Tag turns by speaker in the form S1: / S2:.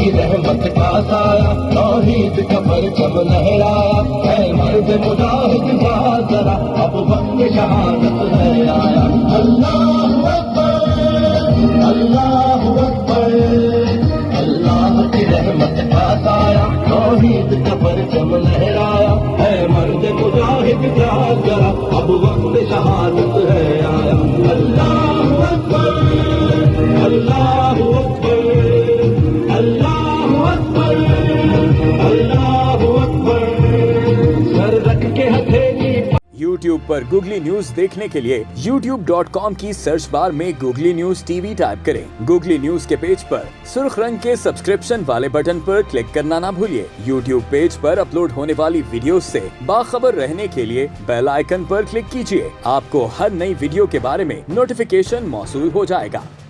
S1: रहमत का साया तौहीद का परचम लहराया है मर्द मुजाहिद बाज़रा अब वक्त शहादत है आया। अल्लाहु अकबर अल्लाहु अकबर अल्लाह की रहमत का साया तौहीद का परचम लहराया है मर्द मुजाहिद बाज़रा अब वक्त शहादत है आया। अल्लाहु अकबर अल्लाहु अकबर
S2: YouTube पर गूगली न्यूज देखने के लिए youtube.com की सर्च बार में गूगली न्यूज टीवी टाइप करें। गूगली न्यूज के पेज पर सुर्ख रंग के सब्सक्रिप्शन वाले बटन पर क्लिक करना ना भूलिए। YouTube पेज पर अपलोड होने वाली वीडियो से बाखबर रहने के लिए बेल आइकन पर क्लिक कीजिए। आपको हर नई वीडियो के बारे में नोटिफिकेशन मौसूल हो जाएगा।